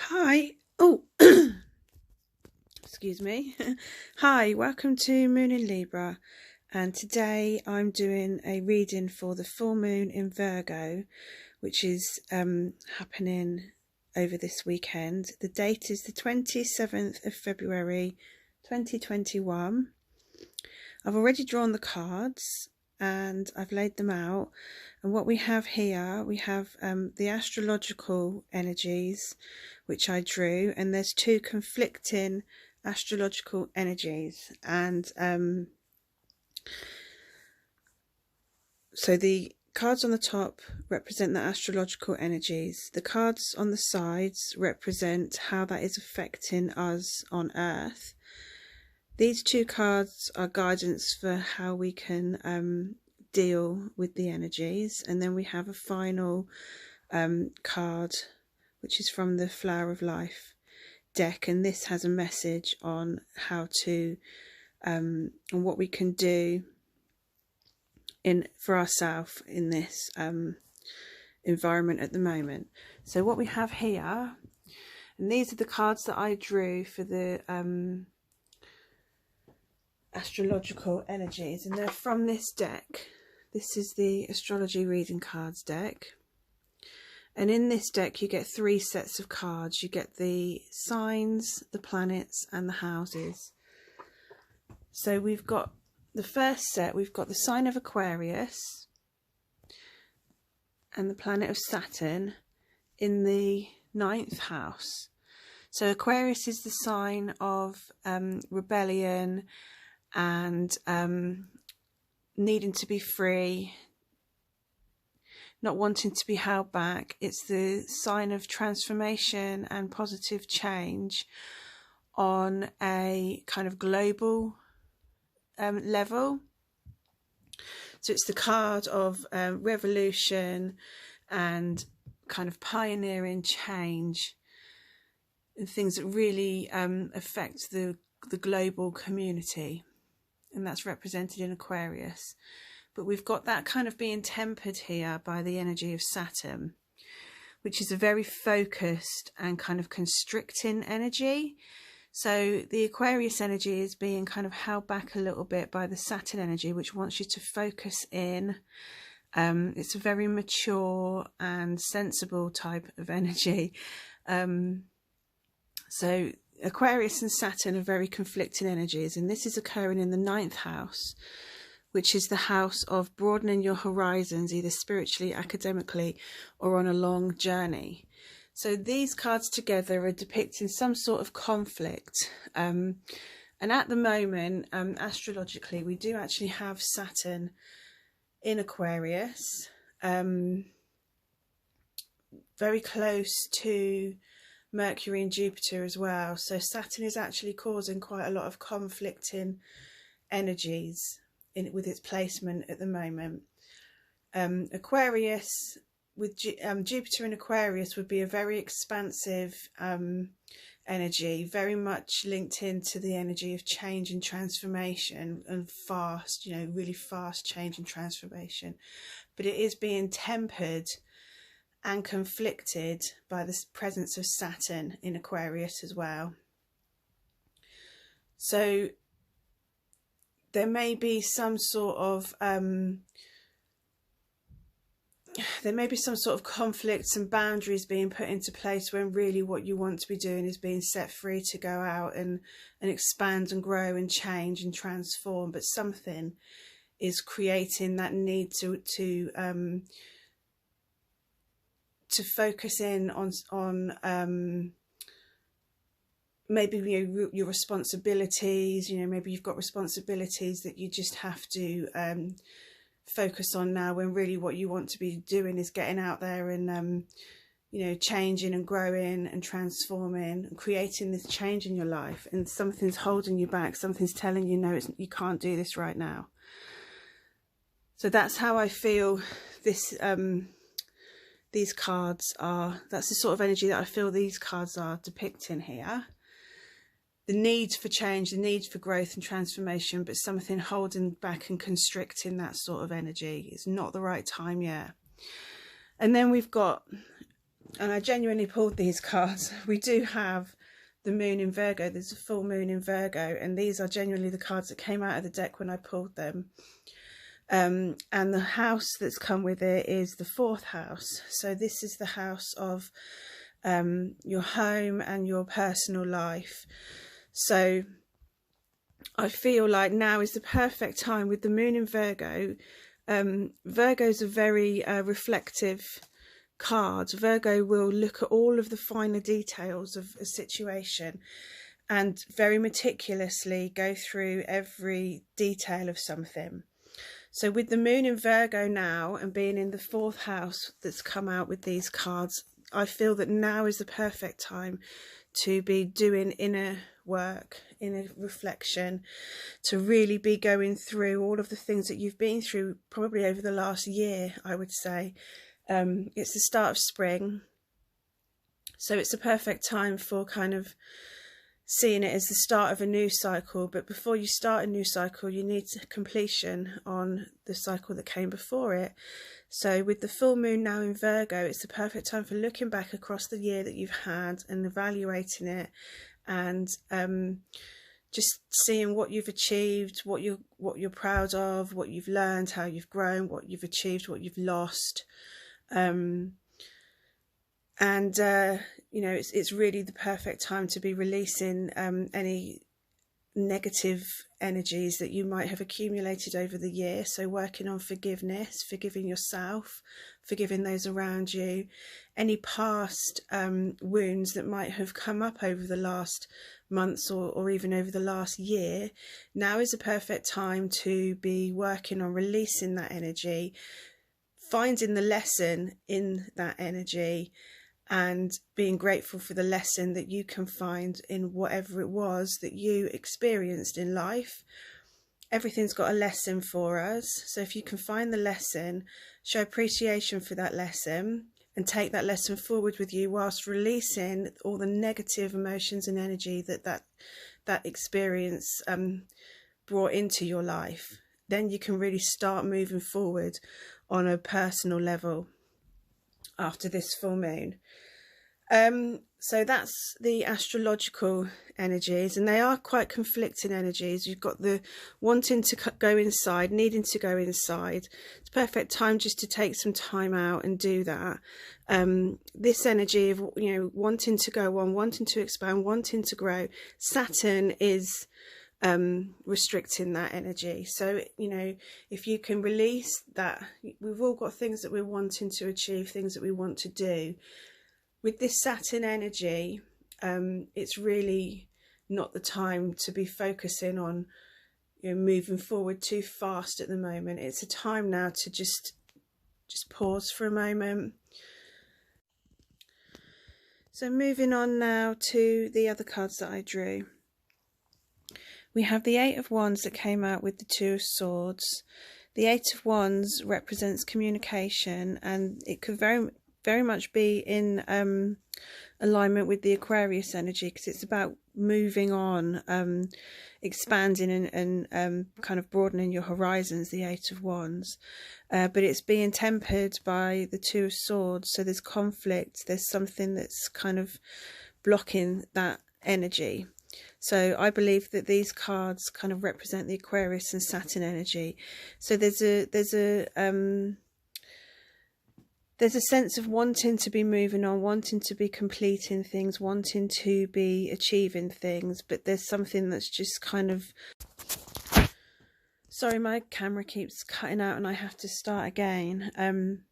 Hi. Oh, excuse me. Hi, welcome to Moon in Libra. And today I'm doing a reading for the full moon in Virgo, which is happening over this weekend. The date is the 27th of February 2021. I've already drawn the cards and I've laid them out, and what we have here, we have the astrological energies which I drew, and there's two conflicting astrological energies, and so the cards on the top represent the astrological energies, the cards on the sides represent how that is affecting us on Earth. These two cards are guidance for how we can deal with the energies. And then we have a final card, which is from the Flower of Life deck. And this has a message on how to, and what we can do for ourselves in this environment at the moment. So what we have here, and these are the cards that I drew for the astrological energies, and they're from this deck. This is the Astrology reading cards deck, and in this deck you get three sets of cards. You get the signs, the planets, and the houses. So we've got the first set, we've got the sign of Aquarius and the planet of Saturn in the 9th house. So Aquarius is the sign of rebellion and needing to be free, not wanting to be held back. It's the sign of transformation and positive change on a kind of global level. So it's the card of revolution and kind of pioneering change and things that really affect the global community, and that's represented in Aquarius. But we've got that kind of being tempered here by the energy of Saturn, which is a very focused and kind of constricting energy. So the Aquarius energy is being kind of held back a little bit by the Saturn energy, which wants you to focus in. It's a very mature and sensible type of energy. So Aquarius and Saturn are very conflicting energies, and this is occurring in the 9th house, which is the house of broadening your horizons, either spiritually, academically, or on a long journey. So these cards together are depicting some sort of conflict. And at the moment, astrologically, we do actually have Saturn in Aquarius, very close to Mercury and Jupiter as well. So Saturn is actually causing quite a lot of conflicting energies with its placement at the moment. Aquarius with Jupiter in Aquarius would be a very expansive energy, very much linked into the energy of change and transformation and fast, really fast change and transformation. But it is being tempered and conflicted by the presence of Saturn in Aquarius as well. So there may be some sort of conflicts and boundaries being put into place when really what you want to be doing is being set free to go out and expand and grow and change and transform. But something is creating that need to focus in on maybe your responsibilities. Maybe you've got responsibilities that you just have to focus on now, when really what you want to be doing is getting out there and changing and growing and transforming and creating this change in your life. And something's holding you back, something's telling you no, you can't do this right now. So that's how I feel this these cards are. That's the sort of energy that I feel these cards are depicting here. The need for change, the need for growth and transformation, but something holding back and constricting that sort of energy. It's not the right time yet. And then we've got and I genuinely pulled these cards. We do have the moon in Virgo. There's a full moon in Virgo, and these are genuinely the cards that came out of the deck when I pulled them. And the house that's come with it is the 4th house. So this is the house of your home and your personal life. So I feel like now is the perfect time with the moon in Virgo. Virgo's a very reflective card. Virgo will look at all of the finer details of a situation and very meticulously go through every detail of something. So with the moon in Virgo now and being in the 4th house that's come out with these cards, I feel that now is the perfect time to be doing inner work, inner reflection, to really be going through all of the things that you've been through probably over the last year, I would say. It's the start of spring, so it's a perfect time for kind of seeing it as the start of a new cycle. But before you start a new cycle, you need completion on the cycle that came before it. So with the full moon now in Virgo, it's the perfect time for looking back across the year that you've had and evaluating it, and just seeing what you've achieved, what you're proud of, what you've learned, how you've grown, what you've achieved, what you've lost. You know, it's really the perfect time to be releasing any negative energies that you might have accumulated over the year. So working on forgiveness, forgiving yourself, forgiving those around you, any past wounds that might have come up over the last months or even over the last year. Now is a perfect time to be working on releasing that energy, finding the lesson in that energy, and being grateful for the lesson that you can find in whatever it was that you experienced in life. Everything's got a lesson for us. So if you can find the lesson, show appreciation for that lesson and take that lesson forward with you whilst releasing all the negative emotions and energy that experience brought into your life, then you can really start moving forward on a personal level after this full moon. So that's the astrological energies, and they are quite conflicting energies. You've got the wanting to go inside, needing to go inside. It's a perfect time just to take some time out and do that. This energy of, you know, wanting to go on, wanting to expand, wanting to grow. Saturn is restricting that energy. So, you know, if you can release that, we've all got things that we're wanting to achieve, things that we want to do. With this Saturn energy, it's really not the time to be focusing on, you know, moving forward too fast at the moment. It's a time now to just pause for a moment. So moving on now to the other cards that I drew. We have the 8 of Wands that came out with the 2 of Swords. The 8 of Wands represents communication, and it could very much be in alignment with the Aquarius energy, because it's about moving on, expanding and kind of broadening your horizons, the 8 of Wands. But it's being tempered by the 2 of Swords, so there's conflict, there's something that's kind of blocking that energy. So I believe that these cards kind of represent the Aquarius and Saturn energy. So there's a sense of wanting to be moving on, wanting to be completing things, wanting to be achieving things, but there's something that's just kind of... Sorry, my camera keeps cutting out and I have to start again.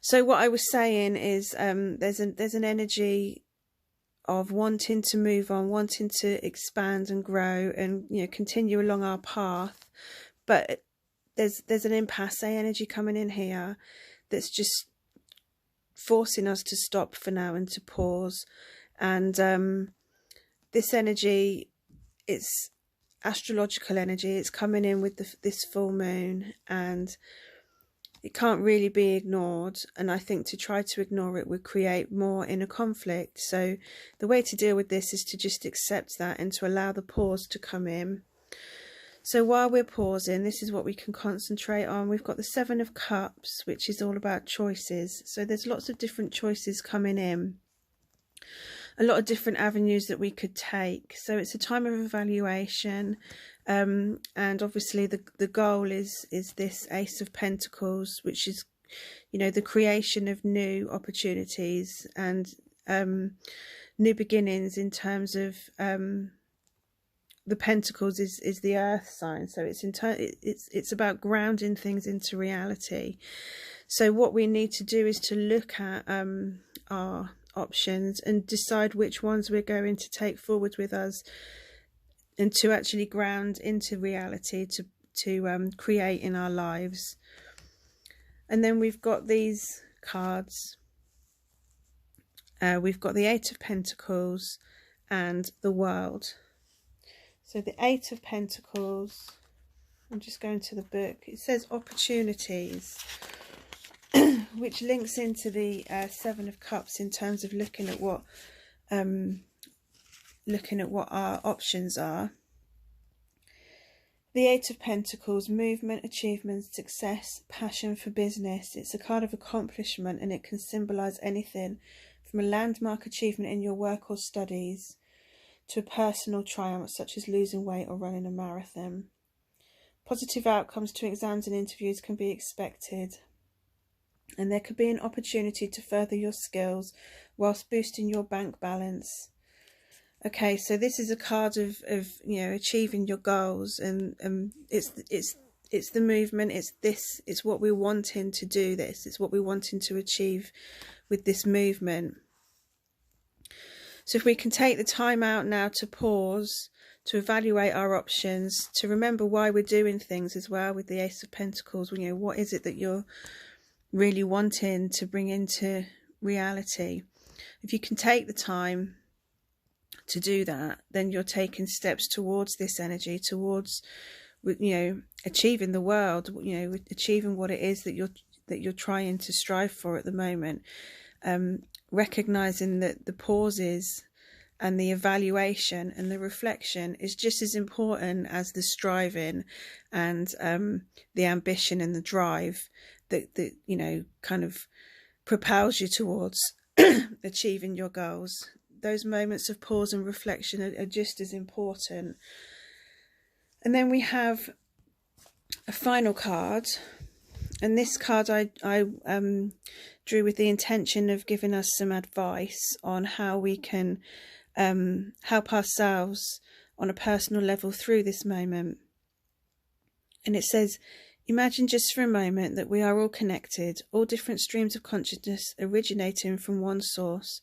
So what I was saying is there's an energy of wanting to move on, wanting to expand and grow and, you know, continue along our path, but there's an impasse energy coming in here that's just forcing us to stop for now and to pause. And this energy, it's astrological energy, it's coming in with this full moon, and it can't really be ignored. And I think to try to ignore it would create more inner conflict. So the way to deal with this is to just accept that and to allow the pause to come in. So while we're pausing, this is what we can concentrate on. We've got the Seven of Cups, which is all about choices. So there's lots of different choices coming in, a lot of different avenues that we could take. So it's a time of evaluation, and obviously the goal is this Ace of Pentacles, which is, you know, the creation of new opportunities and new beginnings. In terms of the Pentacles is the Earth sign, so it's about grounding things into reality. So what we need to do is to look at our options and decide which ones we're going to take forward with us, and to actually ground into reality, to create in our lives. And then we've got these cards. We've got the Eight of Pentacles and the World. So the Eight of Pentacles, I'm just going to the book. It says opportunities, which links into the Seven of Cups in terms of looking at what our options are. The Eight of Pentacles, movement, achievement, success, passion for business. It's a card of accomplishment, and it can symbolise anything from a landmark achievement in your work or studies to a personal triumph such as losing weight or running a marathon. Positive outcomes to exams and interviews can be expected, and there could be an opportunity to further your skills whilst boosting your bank balance. Okay, so this is a card of you know, achieving your goals, and it's the movement. It's what we're wanting to do. It's what we're wanting to achieve with this movement. So if we can take the time out now to pause, to evaluate our options, to remember why we're doing things as well with the Ace of Pentacles. You know, what is it that you're really wanting to bring into reality? If you can take the time to do that, then you're taking steps towards this energy, towards, you know, achieving the world, you know, achieving what it is that you're trying to strive for at the moment. Recognizing that the pauses and the evaluation and the reflection is just as important as the striving and the ambition and the drive that you know, kind of propels you towards achieving your goals. Those moments of pause and reflection are just as important. And then we have a final card, and this card I drew with the intention of giving us some advice on how we can help ourselves on a personal level through this moment. And it says, imagine just for a moment that we are all connected, all different streams of consciousness originating from one source,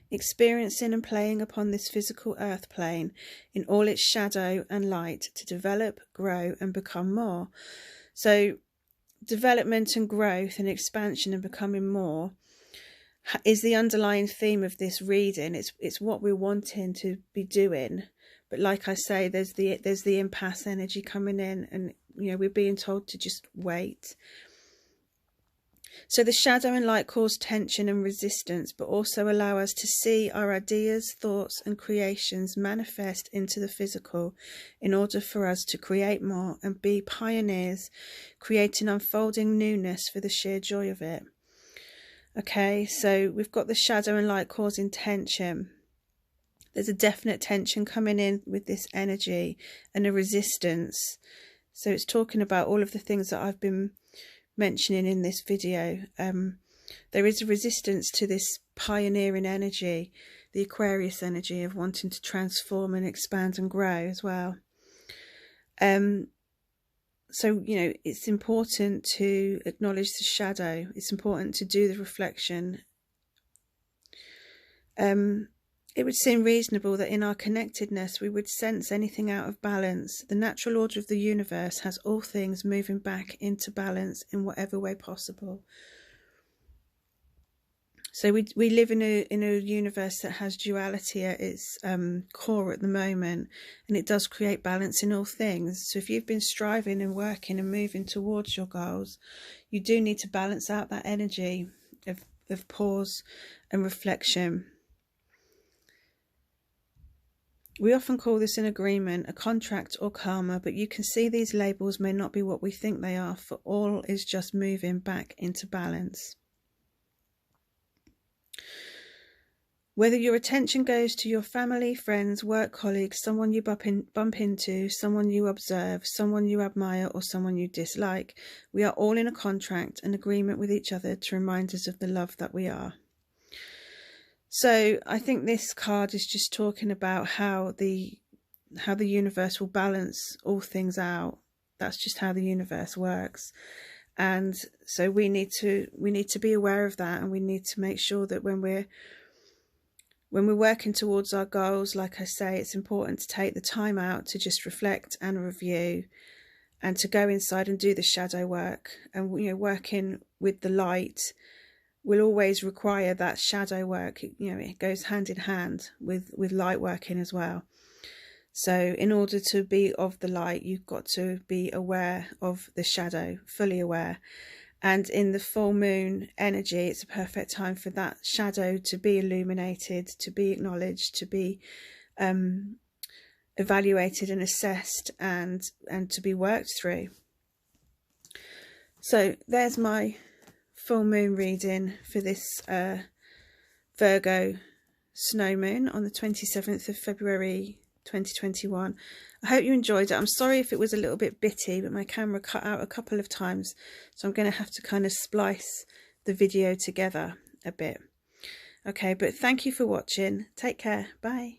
experiencing and playing upon this physical earth plane in all its shadow and light to develop, grow and become more. So development and growth and expansion and becoming more is the underlying theme of this reading. It's what we're wanting to be doing. But like I say, there's the impasse energy coming in, and you know, we're being told to just wait. So the shadow and light cause tension and resistance, but also allow us to see our ideas, thoughts and creations manifest into the physical in order for us to create more and be pioneers, creating unfolding newness for the sheer joy of it. Okay, so we've got the shadow and light causing tension. There's a definite tension coming in with this energy and a resistance. So it's talking about all of the things that I've been mentioning in this video. There is a resistance to this pioneering energy, the Aquarius energy of wanting to transform and expand and grow as well. So, you know, it's important to acknowledge the shadow. It's important to do the reflection. It would seem reasonable that in our connectedness we would sense anything out of balance. The natural order of the universe has all things moving back into balance in whatever way possible. So we live in a universe that has duality at its core at the moment, and it does create balance in all things. So if you've been striving and working and moving towards your goals, you do need to balance out that energy of pause and reflection. We often call this an agreement, a contract or karma, but you can see these labels may not be what we think they are, for all is just moving back into balance. Whether your attention goes to your family, friends, work colleagues, someone you bump into, someone you observe, someone you admire, or someone you dislike, we are all in a contract, an agreement with each other to remind us of the love that we are. So I think this card is just talking about how the universe will balance all things out. That's just how the universe works. And so we need to be aware of that, and we need to make sure that when we're working towards our goals, like I say, it's important to take the time out to just reflect and review, and to go inside and do the shadow work. And working with the light will always require that shadow work. It goes hand in hand with light working as well. So in order to be of the light, you've got to be aware of the shadow, fully aware. And in the full moon energy, it's a perfect time for that shadow to be illuminated, to be acknowledged, to be evaluated and assessed, and to be worked through. So there's my full moon reading for this Virgo snow moon on the 27th of February 2021. I hope you enjoyed it. I'm sorry if it was a little bit bitty, but my camera cut out a couple of times, so I'm going to have to kind of splice the video together a bit. Okay, but thank you for watching. Take care. Bye.